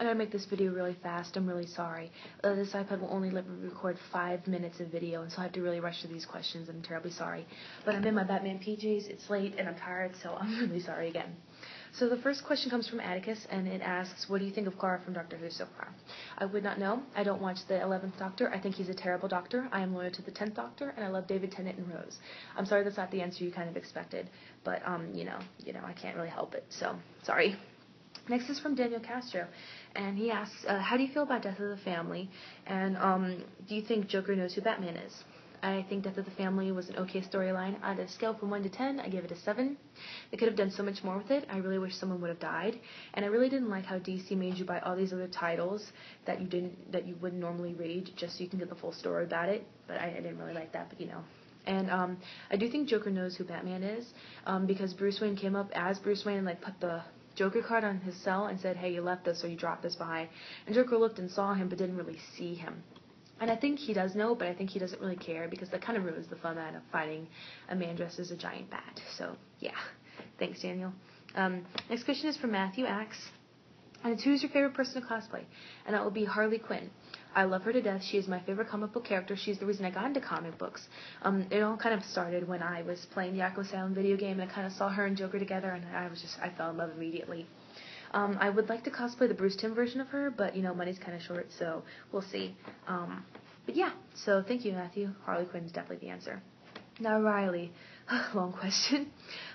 I'm going to make this video really fast. I'm really sorry. This iPad will only let me record 5 minutes of video, and so I have to really rush through these questions. I'm terribly sorry. But I'm in my Batman PJs, it's late, and I'm tired, so I'm really sorry again. So the first question comes from Atticus, and it asks, what do you think of Clara from Doctor Who so far? I would not know. I don't watch the 11th Doctor. I think he's a terrible Doctor. I am loyal to the 10th Doctor, and I love David Tennant and Rose. I'm sorry that's not the answer you kind of expected, but, you know, I can't really help it, so sorry. Next is from Daniel Castro, and he asks, how do you feel about Death of the Family, and do you think Joker knows who Batman is? I think Death of the Family was an okay storyline. On a scale from 1 to 10, I give it a 7. They could have done so much more with it. I really wish someone would have died, and I really didn't like how DC made you buy all these other titles that you wouldn't normally read just so you can get the full story about it, but I didn't really like that, but you know. And I do think Joker knows who Batman is, because Bruce Wayne came up as Bruce Wayne and like put the Joker card on his cell and said, hey, you left this or you dropped this behind. And Joker looked and saw him but didn't really see him. And I think he does know, but I think he doesn't really care because that kind of ruins the fun out of fighting a man dressed as a giant bat. So, yeah. Thanks, Daniel. Next question is from Matthew Axe. And it's, who's your favorite person to cosplay? And that will be Harley Quinn. I love her to death. She is my favorite comic book character. She's the reason I got into comic books. It all kind of started when I was playing the Arkham Asylum video game, and I kind of saw her and Joker together, and I fell in love immediately. I would like to cosplay the Bruce Timm version of her, but, you know, money's kind of short, so we'll see. But yeah, so thank you, Matthew. Harley Quinn is definitely the answer. Now, Riley. Long question.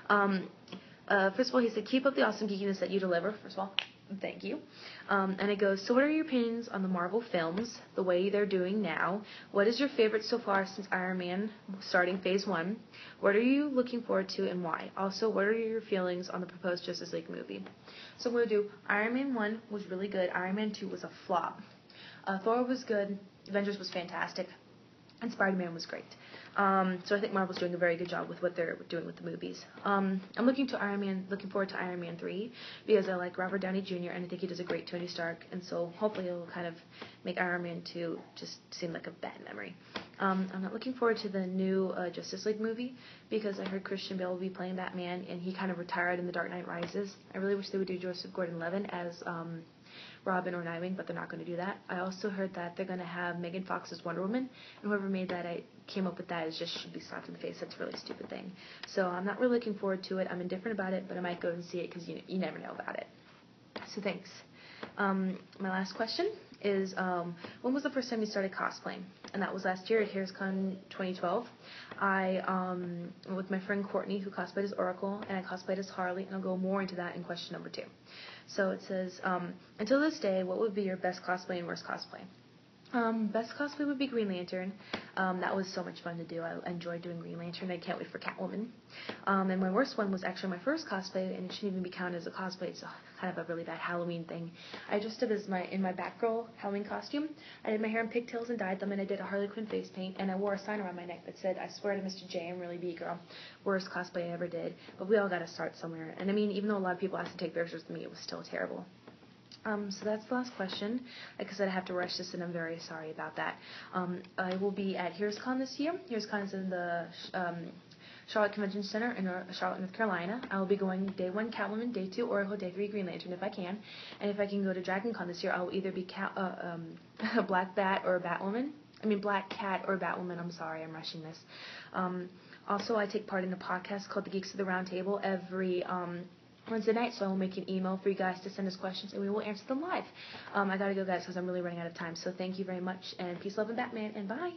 First of all, he said, keep up the awesome geekiness that you deliver. First of all, thank you. And it goes, so what are your opinions on the Marvel films, the way they're doing now? What is your favorite so far since Iron Man starting phase 1? What are you looking forward to and why? Also, what are your feelings on the proposed Justice League movie? So I'm going to do Iron Man 1 was really good. Iron Man 2 was a flop. Thor was good. Avengers was fantastic. And Spider-Man was great. So I think Marvel's doing a very good job with what they're doing with the movies. I'm looking forward to Iron Man 3 because I like Robert Downey Jr. and I think he does a great Tony Stark, and so hopefully it'll kind of make Iron Man 2 just seem like a bad memory. I'm not looking forward to the new Justice League movie because I heard Christian Bale will be playing Batman and he kind of retired in The Dark Knight Rises. I really wish they would do Joseph Gordon-Levitt as Robin or Nightwing, but they're not going to do that. I also heard that they're going to have Megan Fox as Wonder Woman, and whoever made that, came up with that, should be slapped in the face. That's a really stupid thing. So I'm not really looking forward to it. I'm indifferent about it, but I might go and see it because you never know about it. So thanks. My last question is, when was the first time you started cosplaying? And that was last year at HeroesCon 2012. I went with my friend Courtney, who cosplayed as Oracle, and I cosplayed as Harley, and I'll go more into that in question number 2. So it says, until this day, what would be your best cosplay and worst cosplay? Best cosplay would be Green Lantern. That was so much fun to do. I enjoyed doing Green Lantern. I can't wait for Catwoman. And my worst one was actually my first cosplay, and it shouldn't even be counted as a cosplay. It's kind of a really bad Halloween thing. I dressed up as in my Batgirl Halloween costume. I did my hair in pigtails and dyed them, and I did a Harley Quinn face paint, and I wore a sign around my neck that said, I swear to Mr. J, I'm really B-girl. Worst cosplay I ever did. But we all got to start somewhere. And I mean, even though a lot of people asked to take pictures with me, it was still terrible. So that's the last question. Like I said, I have to rush this, and I'm very sorry about that. I will be at HeroesCon this year. HeroesCon is in the Charlotte Convention Center in Charlotte, North Carolina. I will be going day 1 Catwoman, day 2 Oracle, day 3 Green Lantern if I can. And if I can go to DragonCon this year, I will either be a Black Bat or a Batwoman. I mean, Black Cat or Batwoman. I'm sorry, I'm rushing this. Also, I take part in a podcast called The Geeks of the Round Table every Wednesday night, so I will make an email for you guys to send us questions, and we will answer them live. I gotta go, guys, because I'm really running out of time. So thank you very much, and peace, love, and Batman, and bye.